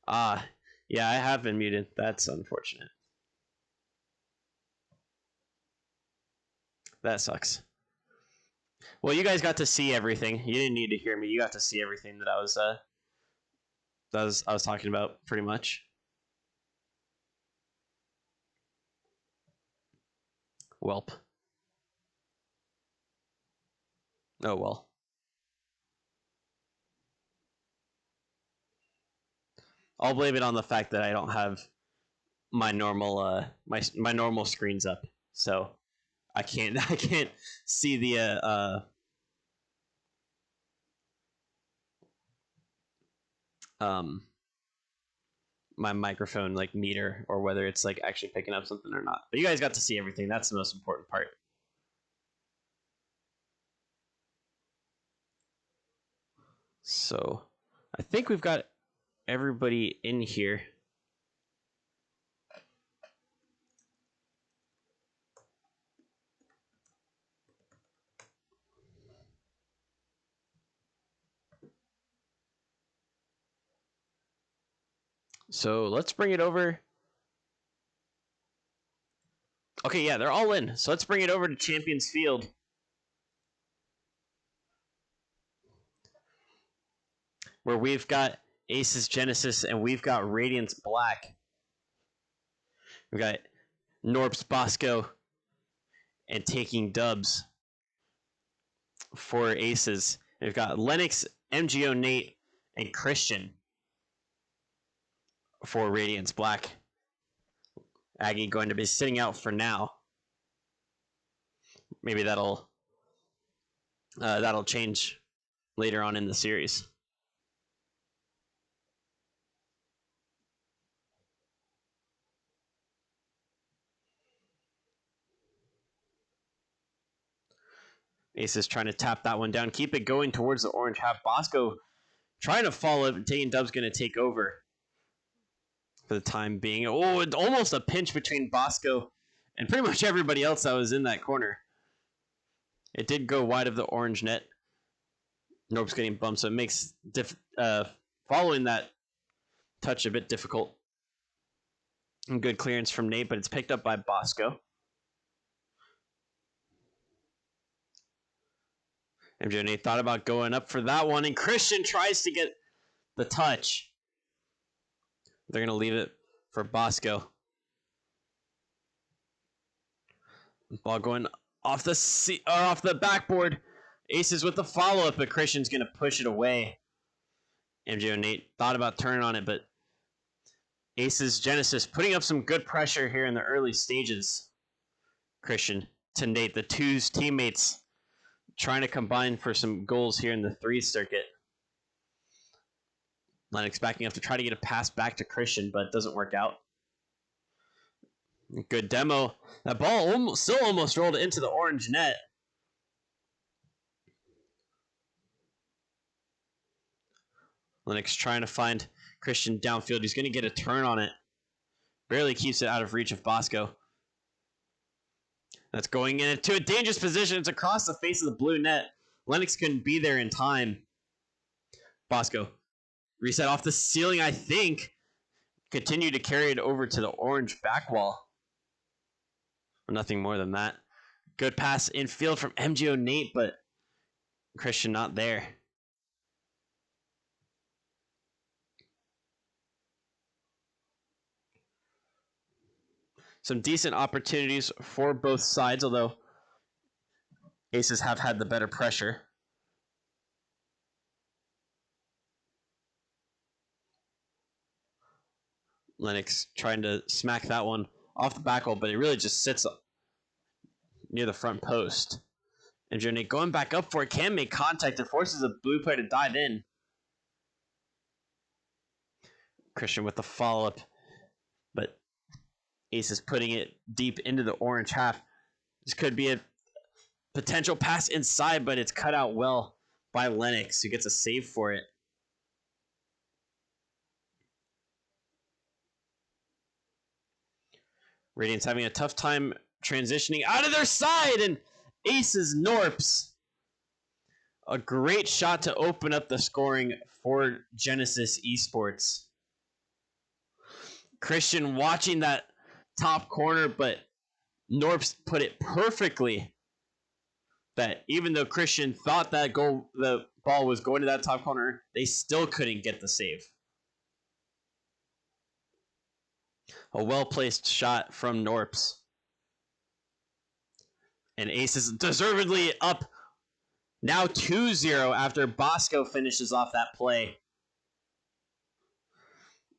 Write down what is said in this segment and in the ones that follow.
Ah, yeah, I have been muted. That's unfortunate. That sucks. Well, you guys got to see everything. You didn't need to hear me. You got to see everything that I was talking about pretty much. Welp. Oh well. I'll blame it on the fact that I don't have my normal my normal screens up, so I can't I can't see the um my microphone like meter, or whether it's like actually picking up something or not. But you guys got to see everything. That's the most important part. So I think we've got everybody in here. So let's bring it over. Okay, yeah, they're all in. So let's bring it over to Champions Field. Where we've got Aces Genesis and we've got Radiance Black. We've got Norps Bosco and taking dubs for Aces. We've got Lennox, MGO Nate, and Christian for Radiance Black. Aggie going to be sitting out for now. Maybe that'll change later on in the series. Ace is trying to tap that one down, keep it going towards the orange half. Bosco trying to follow it, taking dub's going to take over for the time being. Oh, it's almost a pinch between Bosco and pretty much everybody else that was in that corner. It did go wide of the orange net. Nope's getting bumped, so it makes following that touch a bit difficult. And good clearance from Nate, but it's picked up by Bosco. MJ Nate thought about going up for that one, and Christian tries to get the touch. They're going to leave it for Bosco. Ball going off the backboard. Aces with the follow-up, but Christian's going to push it away. MJ Nate thought about turning on it, but Aces Genesis putting up some good pressure here in the early stages. Christian to Nate, the two's teammates trying to combine for some goals here in the threes circuit. Lennox backing up to try to get a pass back to Christian, but it doesn't work out. Good demo. That ball still almost rolled into the orange net. Lennox trying to find Christian downfield. He's going to get a turn on it. Barely keeps it out of reach of Bosco. That's going into a dangerous position. It's across the face of the blue net. Lennox couldn't be there in time. Bosco reset off the ceiling, I think. Continue to carry it over to the orange back wall. Nothing more than that. Good pass infield from MGO Nate, but Christian not there. Some decent opportunities for both sides, although Aces have had the better pressure. Lennox trying to smack that one off the back wall, but it really just sits near the front post. And Journey going back up for it, can make contact and forces the blue player to dive in. Christian with the follow-up, but Ace is putting it deep into the orange half. This could be a potential pass inside, but it's cut out well by Lennox, who gets a save for it. Radiance having a tough time transitioning out of their side, and Aces Norps. A great shot to open up the scoring for Genesis Esports. Christian watching that top corner, but Norps put it perfectly. That even though Christian thought that the ball was going to that top corner, they still couldn't get the save. A well-placed shot from Norps. And Ace is deservedly up now 2-0 after Bosco finishes off that play.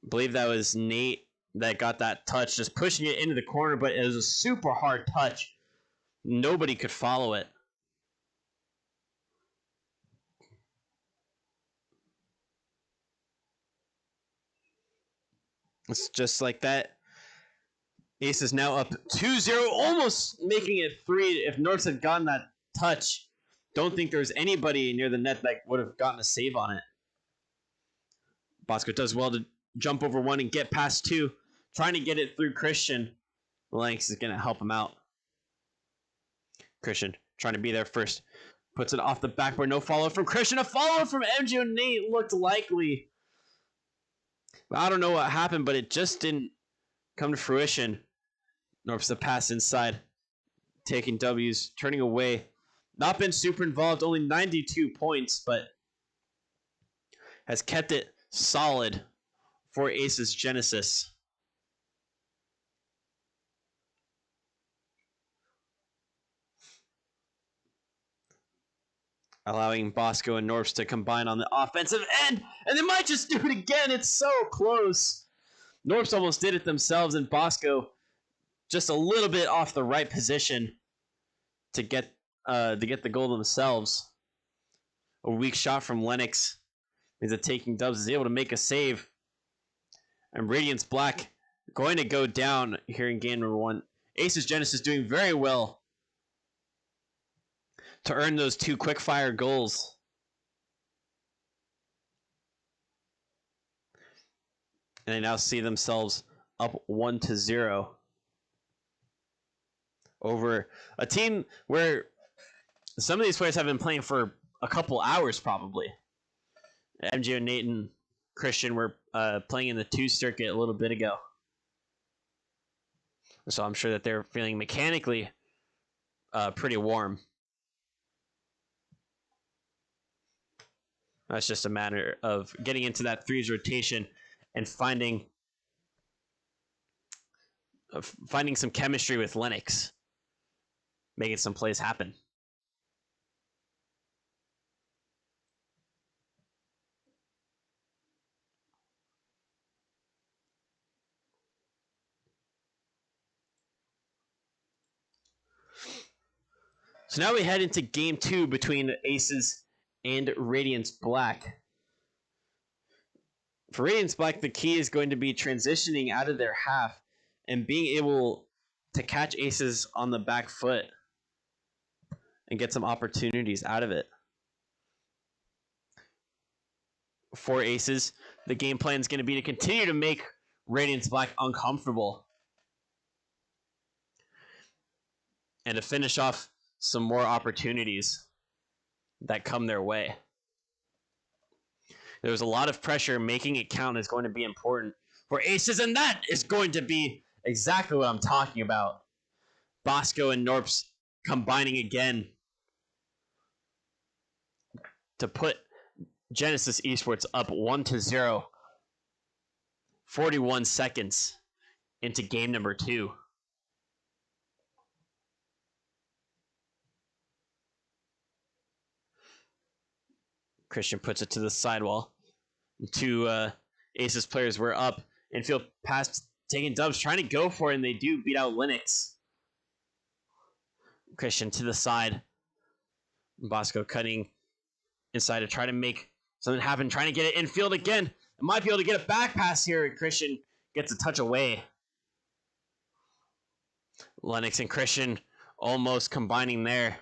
I believe that was Nate that got that touch, just pushing it into the corner, but it was a super hard touch. Nobody could follow it. It's just like that. Ace is now up 2-0, almost making it 3. If Norps had gotten that touch, don't think there's anybody near the net that would have gotten a save on it. Bosco does well to jump over 1 and get past 2, trying to get it through Christian. Lanks is going to help him out. Christian trying to be there first. Puts it off the backboard. No follow from Christian. A follow from MJ Nate looked likely. I don't know what happened, but it just didn't come to fruition. Norps the pass inside. Taking W's, turning away. Not been super involved, only 92 points, but has kept it solid for Ace's Genesis. Allowing Bosco and Norps to combine on the offensive end, and they might just do it again. It's so close. Norps almost did it themselves, and Bosco just a little bit off the right position to get the goal themselves. A weak shot from Lennox means that Taking Dubs is able to make a save. And Radiance Black going to go down here in game number 1. Ace's Genesis doing very well to earn those 2 quick-fire goals. And they now see themselves up 1-0 over a team where some of these players have been playing for a couple hours probably. MJ and Nate and Christian were playing in the 2 circuit a little bit ago. So I'm sure that they're feeling mechanically pretty warm. That's just a matter of getting into that 3's rotation and finding some chemistry with Lennox, making some plays happen. So now we head into game 2 between Aces and Radiance Black. For Radiance Black, the key is going to be transitioning out of their half and being able to catch Aces on the back foot and get some opportunities out of it. For Aces, the game plan is going to be to continue to make Radiance Black uncomfortable and to finish off some more opportunities that come their way. There's a lot of pressure. Making it count is going to be important for Aces, and that is going to be exactly what I'm talking about. Bosco and Norps combining again to put Genesis Esports up 1-0. 41 seconds into game number 2. Christian puts it to the sidewall. 2 Aces players were up. Infield pass, Taking Dubs, trying to go for it, and they do beat out Linux. Christian to the side. Bosco cutting inside to try to make something happen, trying to get it infield again. It might be able to get a back pass here, and Christian gets a touch away. Lennox and Christian almost combining there.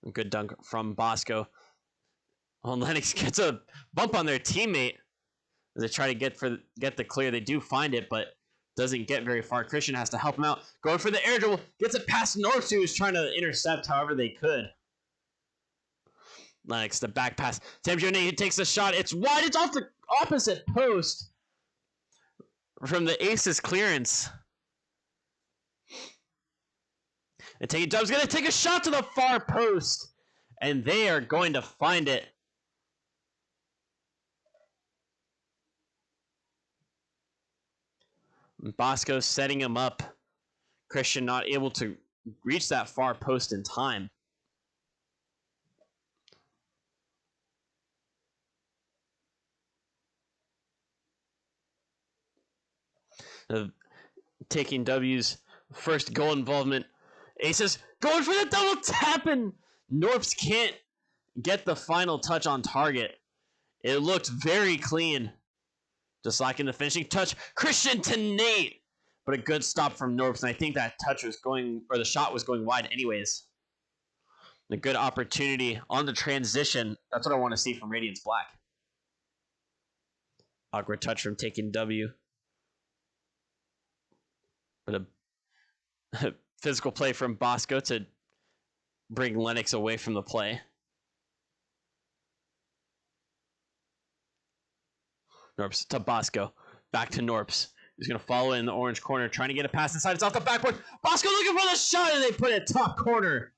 A good dunk from Bosco. Oh, Lennox gets a bump on their teammate as they try to get the clear. They do find it, but doesn't get very far. Christian has to help him out. Going for the air dribble. Gets it past North, who was trying to intercept however they could. Lennox, the back pass. Tamjone takes a shot. It's wide. It's off the opposite post from the Aces clearance. And Taking Dub's going to take a shot to the far post. And they are going to find it. Bosco setting him up. Christian not able to reach that far post in time. Taking W's first goal involvement. Aces going for the double tap, and Norps can't get the final touch on target. It looked very clean. Just lacking the finishing touch. Christian to Nate. But a good stop from Norps, and I think that touch was going, or the shot was going wide anyways. A good opportunity on the transition. That's what I want to see from Radiance Black. Awkward touch from Taking W. But a physical play from Bosco to bring Lennox away from the play. Norps to Bosco. Back to Norps. He's going to follow in the orange corner, trying to get a pass inside. It's off the backboard. Bosco looking for the shot, and they put it top corner.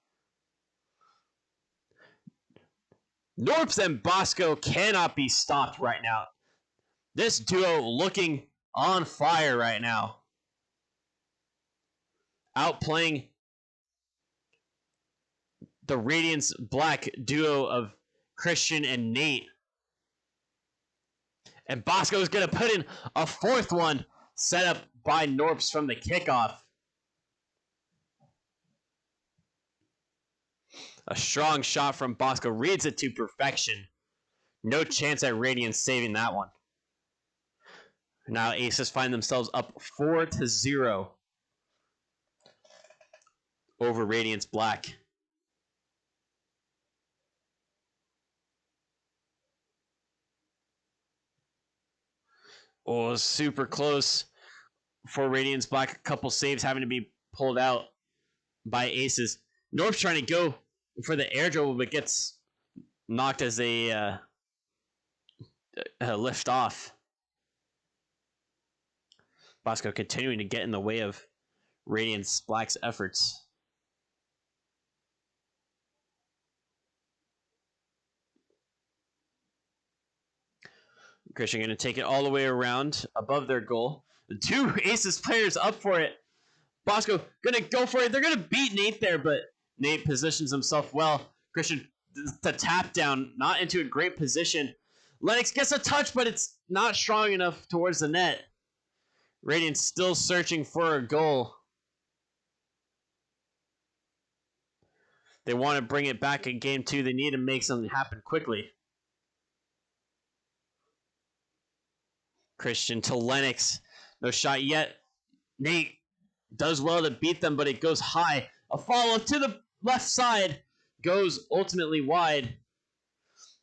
Norps and Bosco cannot be stopped right now. This duo looking on fire right now. Outplaying the Radiance Black duo of Christian and Nate. And Bosco is going to put in a fourth one, set up by Norps from the kickoff. A strong shot from Bosco. Reads it to perfection. No chance at Radiance saving that one. Now Aces find themselves up 4-0 over Radiance Black. Oh, super close for Radiance Black. A couple saves having to be pulled out by Aces. North's trying to go for the air dribble, but gets knocked as they lift off. Bosco continuing to get in the way of Radiance Black's efforts. Christian going to take it all the way around above their goal. The two Aces players up for it. Bosco going to go for it. They're going to beat Nate there, but Nate positions himself well. Christian, the tap down, not into a great position. Lennox gets a touch, but it's not strong enough towards the net. Radiance still searching for a goal. They want to bring it back in game 2. They need to make something happen quickly. Christian to Lennox. No shot yet. Nate does well to beat them, but it goes high. A follow-up to the left side. Goes ultimately wide.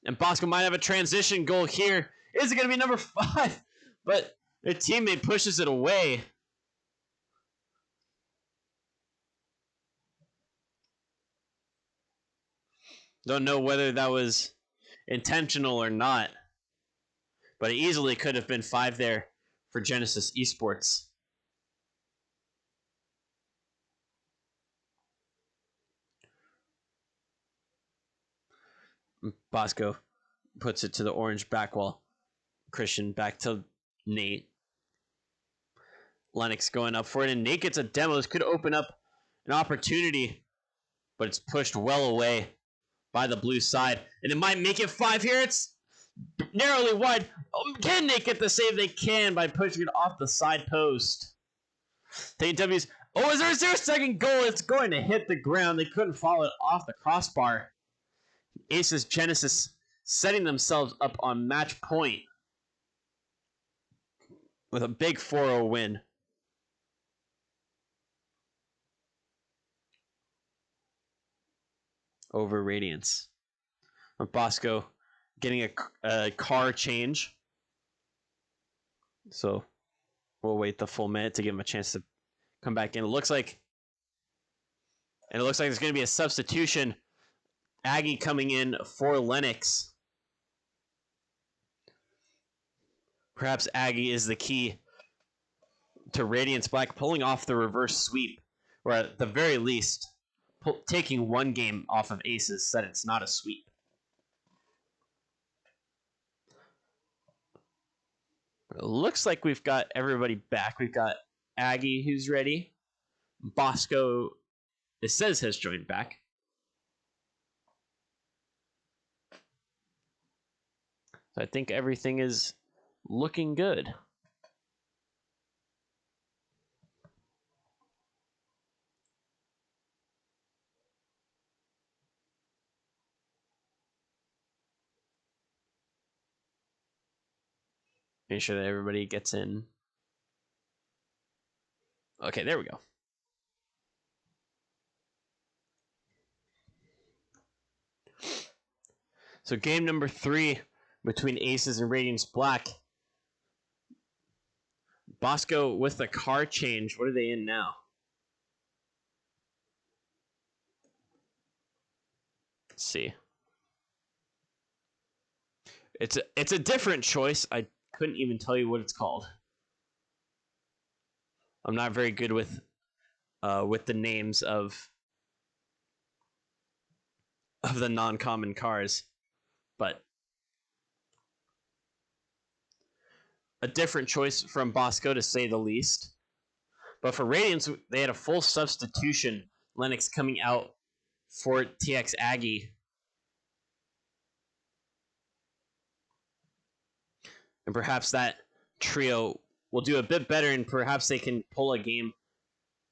And Bosco might have a transition goal here. Is it going to be number 5? But their teammate pushes it away. Don't know whether that was intentional or not. But it easily could have been 5 there for Genesis Esports. Bosco puts it to the orange back wall. Christian back to Nate. Lennox going up for it, and Nate gets a demo. This could open up an opportunity, but it's pushed well away by the blue side. And it might make it 5 here. It's narrowly wide. Oh, can Nate get the save? They can by pushing it off the side post. Taking W's. Oh, is there a second goal? It's going to hit the ground. They couldn't follow it off the crossbar. Aces Genesis setting themselves up on match point with a big 4-0 win. Over Radiance. Bosco getting a car change. So we'll wait the full minute to give him a chance to come back in. It looks like there's going to be a substitution. Aggie coming in for Lennox. Perhaps Aggie is the key to Radiance Black pulling off the reverse sweep, or at the very least, taking one game off of Aces so that it's not a sweep. It looks like we've got everybody back. We've got Aggie who's ready. Bosco, it says, has joined back. So I think everything is looking good. Make sure that everybody gets in. Okay, there we go. So game number 3 between Aces and Radiance Black. Bosco with the car change. What are they in now? Let's see. It's a different choice. I couldn't even tell you what it's called. I'm not very good with the names of the non-common cars, but a different choice from Bosco to say the least. But for Radiance, they had a full substitution. Lennox coming out for TX Aggie. And perhaps that trio will do a bit better, and perhaps they can pull a game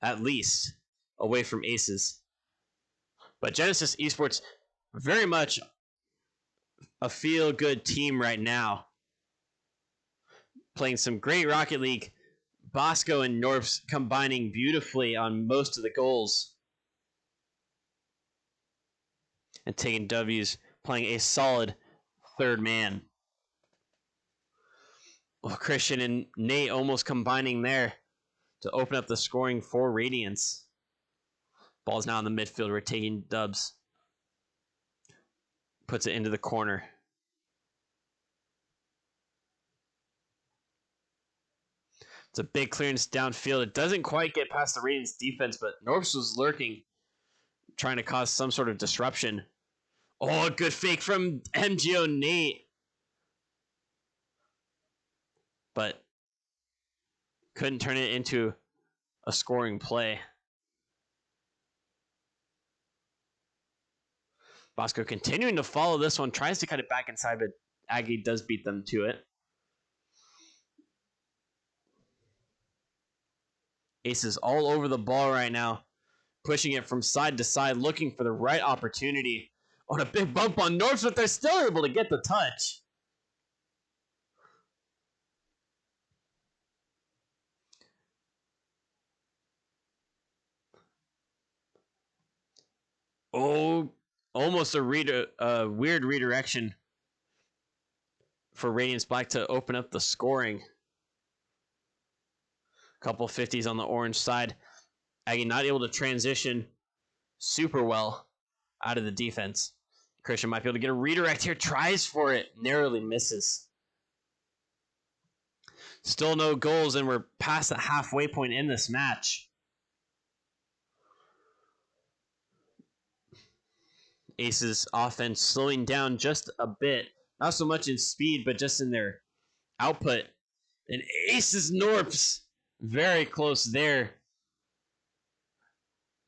at least away from Aces. But Genesis Esports, very much a feel-good team right now. Playing some great Rocket League. Bosco and Norps combining beautifully on most of the goals. And taking W's, playing a solid third man. Well, Christian and Nate almost combining there to open up the scoring for Radiance. Ball's now in the midfield. We're taking Dubs. Puts it into the corner. It's a big clearance downfield. It doesn't quite get past the Radiance defense, but Norps was lurking, trying to cause some sort of disruption. Oh, a good fake from MGO Nate. But couldn't turn it into a scoring play. Bosco continuing to follow this one, tries to cut it back inside, but Aggie does beat them to it. Aces all over the ball right now, pushing it from side to side, looking for the right opportunity. On a big bump on North, but they're still able to get the touch. Oh, almost a weird redirection for Radiance Black to open up the scoring. Couple 50s on the orange side. Aggie not able to transition super well out of the defense. Christian might be able to get a redirect here. Tries for it. Narrowly misses. Still no goals, and we're past the halfway point in this match. Aces offense slowing down just a bit. Not so much in speed, but just in their output. And Aces Norps very close there.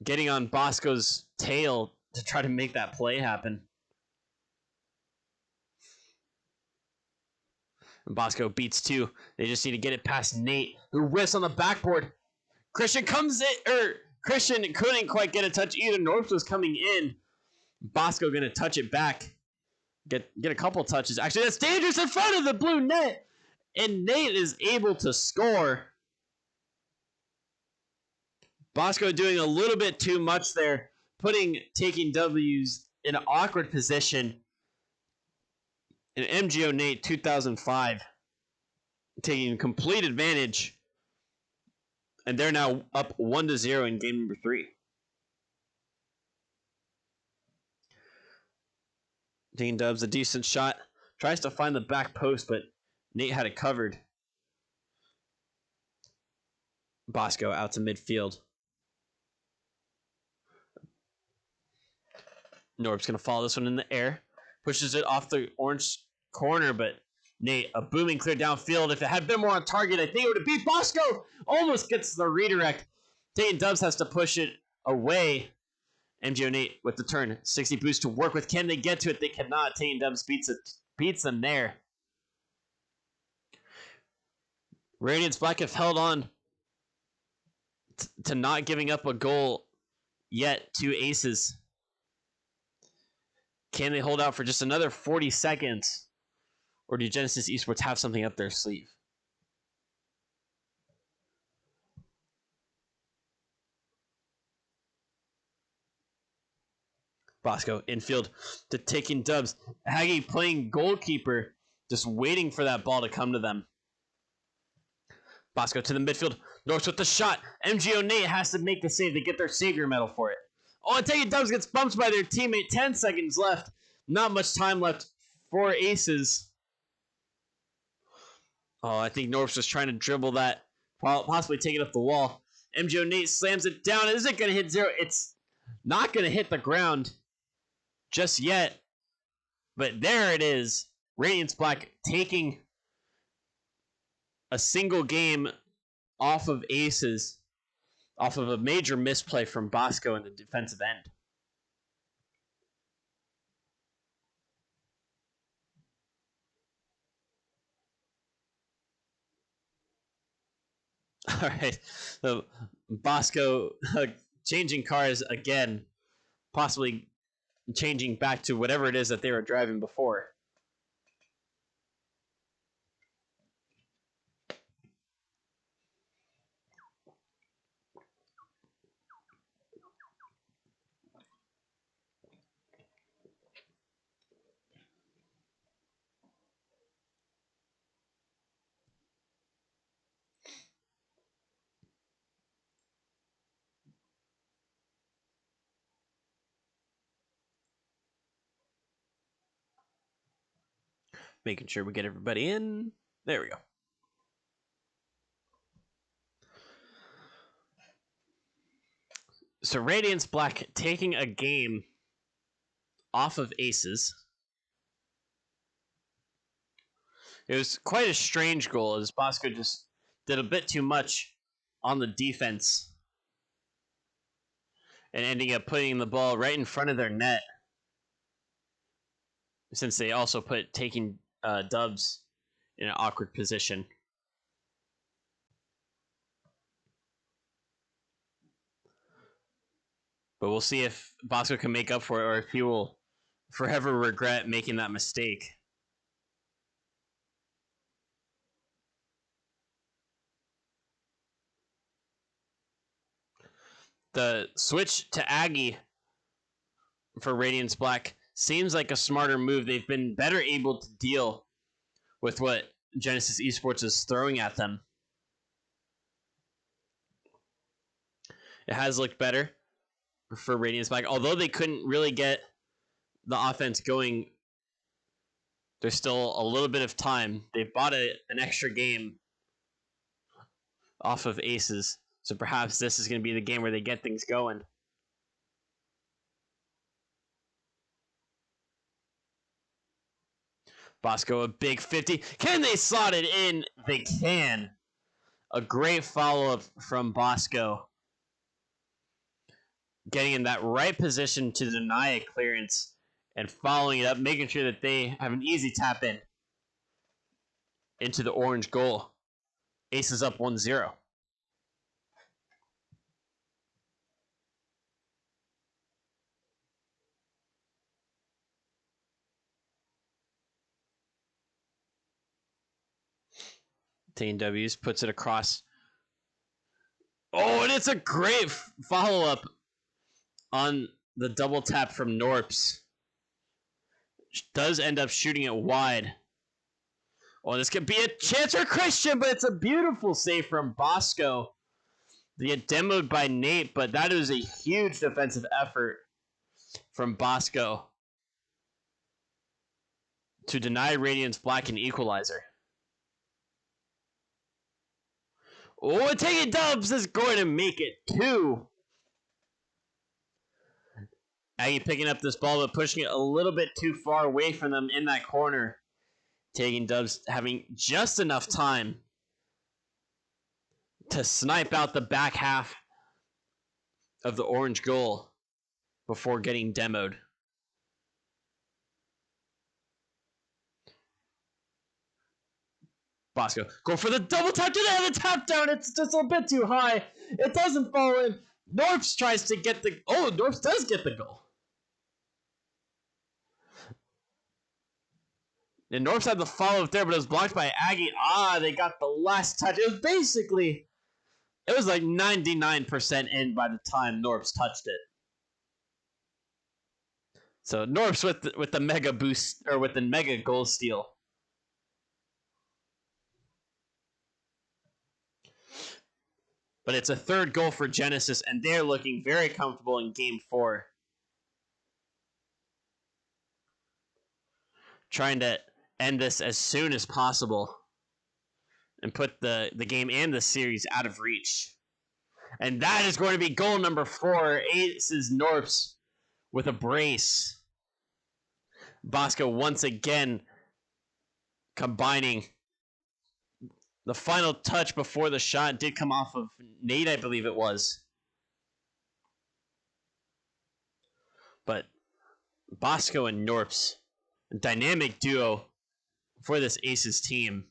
Getting on Bosco's tail to try to make that play happen. And Bosco beats 2. They just need to get it past Nate, who whiffs on the backboard. Christian Christian couldn't quite get a touch either. Norps was coming in. Bosco gonna touch it back. Get a couple touches. Actually, that's dangerous in front of the blue net. And Nate is able to score. Bosco doing a little bit too much there, taking W's in an awkward position. And MGO Nate 2005 taking complete advantage. And they're now up 1-0 in game number 3. Dean Dubs, a decent shot. Tries to find the back post, but Nate had it covered. Bosco out to midfield. Norb's going to follow this one in the air. Pushes it off the orange corner, but Nate, a booming clear downfield. If it had been more on target, I think it would have beat Bosco. Almost gets the redirect. Dayton Dubs has to push it away. MGO Nate with the turn. 60 boost to work with. Can they get to it? They cannot. Dayton Dubs beats them there. Radiance Black have held on to not giving up a goal yet to Aces. Can they hold out for just another 40 seconds? Or do Genesis Esports have something up their sleeve? Bosco infield to taking Dubs. Haggy playing goalkeeper, just waiting for that ball to come to them. Bosco to the midfield. North with the shot. MGO Nate has to make the save to get their savior medal for it. Oh, and taking Dubs gets bumped by their teammate. 10 seconds left. Not much time left for Aces. Oh, I think North's just trying to dribble that, possibly take it up the wall. MGO Nate slams it down. Is it going to hit zero? It's not going to hit the ground just yet. But there it is. Radiance Black taking a single game off of Aces, off of a major misplay from Bosco in the defensive end. All right, so Bosco changing cars again, possibly changing back to whatever it is that they were driving before. Making sure we get everybody in. There we go. So Radiance Black taking a game off of Aces. It was quite a strange goal as Bosco just did a bit too much on the defense and ending up putting the ball right in front of their net, since they also put taking Dubs in an awkward position. But we'll see if Bosco can make up for it or if he will forever regret making that mistake. The switch to Aggie for Radiance Black seems like a smarter move. They've been better able to deal with what Genesis Esports is throwing at them. It has looked better for Radiance Black. Although they couldn't really get the offense going, there's still a little bit of time. They've bought an extra game off of Aces, so perhaps this is going to be the game where they get things going. Bosco, a big 50. Can they slot it in? They can. A great follow-up from Bosco. Getting in that right position to deny a clearance and following it up, making sure that they have an easy tap in into the orange goal. Aces up 1-0. Tain W's puts it across. Oh, and it's a great follow-up on the double tap from Norps. Does end up shooting it wide. Oh, this could be a chance for Christian, but it's a beautiful save from Bosco. They get demoed by Nate, but that is a huge defensive effort from Bosco. to deny Radiance Black an equalizer. Oh, taking Dubs is going to make it 2. Aggie picking up this ball, but pushing it a little bit too far away from them in that corner. Taking Dubs having just enough time to snipe out the back half of the orange goal before getting demoed. Bosco go for the double tap to the tap down. It's just a bit too high. It doesn't fall in. Norps tries to get the... Oh, Norps does get the goal. And Norps had the follow-up there, but it was blocked by Aggie. They got the last touch. It was basically... It was like 99% in by the time Norps touched it. So Norps with the mega boost, or with the mega goal steal. But it's a third goal for Genesis, and they're looking very comfortable in Game 4. Trying to end this as soon as possible and put the game and the series out of reach. And that is going to be goal number 4. Aces Norps with a brace. Bosco once again combining. The final touch before the shot did come off of Nate, I believe it was. But Bosco and Norps, a dynamic duo for this Aces team.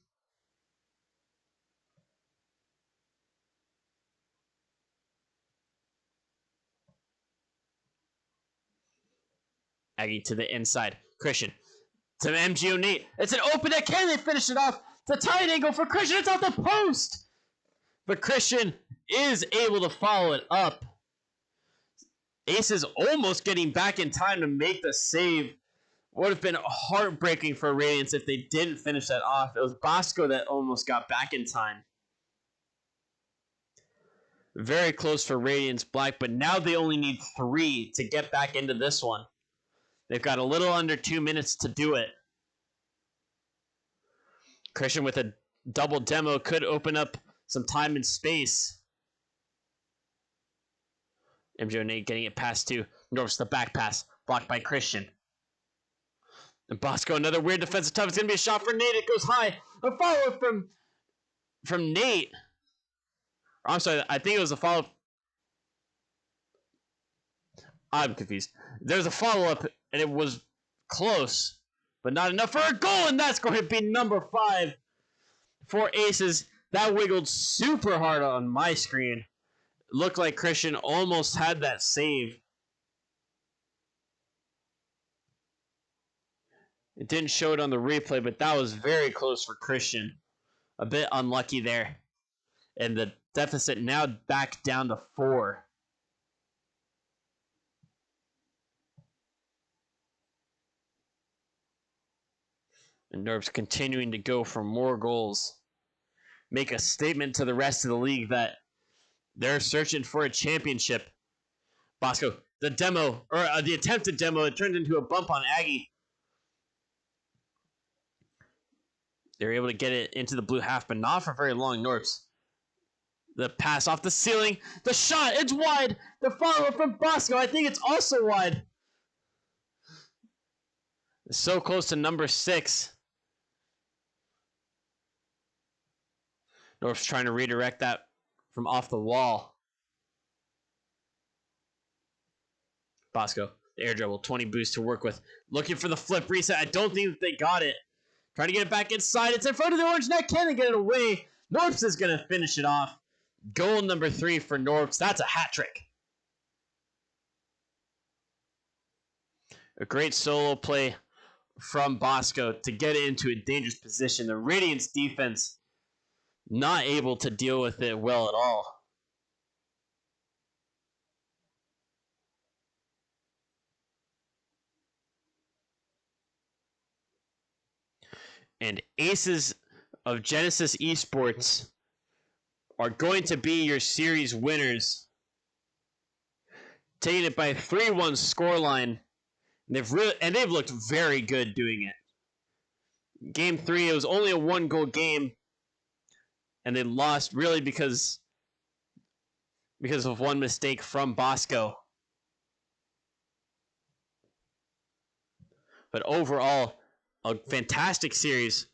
Aggie to the inside. Christian to MGO Nate. It's an open net. Can they finish it off? The tight angle for Christian. It's off the post. But Christian is able to follow it up. Aces almost getting back in time to make the save. Would have been heartbreaking for Radiance if they didn't finish that off. It was Bosco that almost got back in time. Very close for Radiance Black, but now they only need 3 to get back into this one. They've got a little under 2 minutes to do it. Christian with a double demo could open up some time and space. MJ Nate getting it past to Norps, the back pass, blocked by Christian. And Bosco, another weird defensive tough. It's going to be a shot for Nate. It goes high. A follow-up from Nate. I'm sorry, I think it was a follow-up. I'm confused. There's a follow-up, and it was close, but not enough for a goal, and that's going to be number 5 for Aces. That wiggled super hard on my screen. It looked like Christian almost had that save. It didn't show it on the replay, but that was very close for Christian. A bit unlucky there. And the deficit now back down to 4. And Nerves continuing to go for more goals. Make a statement to the rest of the league that they're searching for a championship. Bosco, the demo, or the attempted demo, it turned into a bump on Aggie. They're able to get it into the blue half, but not for very long. Norps. The pass off the ceiling. The shot, it's wide. The follow-up from Bosco, I think it's also wide. It's so close to number 6. North's trying to redirect that from off the wall. Bosco, the air dribble, 20 boost to work with. Looking for the flip reset. I don't think that they got it. Trying to get it back inside. It's in front of the orange net. Can they get it away? Norps is going to finish it off. Goal number 3 for Norps. That's a hat trick. A great solo play from Bosco to get it into a dangerous position. The Radiance defense not able to deal with it well at all. And Aces of Genesis Esports are going to be your series winners. Taking it by a 3-1 scoreline. They've looked very good doing it. Game 3, it was only a 1-goal game, and they lost really because of one mistake from Bosco. But overall, a fantastic series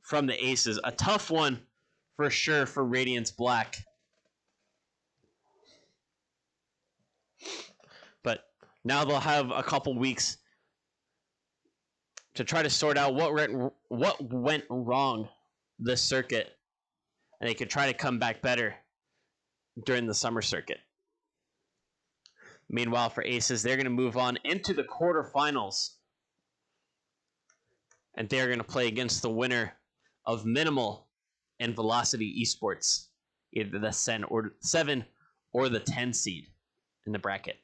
from the Aces. A tough one for sure for Radiance Black. But now they'll have a couple weeks to try to sort out what went wrong this circuit, and they could try to come back better during the summer circuit. Meanwhile, for Aces, they're going to move on into the quarterfinals, and they're going to play against the winner of Minimal and Velocity Esports, either the 7 or the 10 seed in the bracket.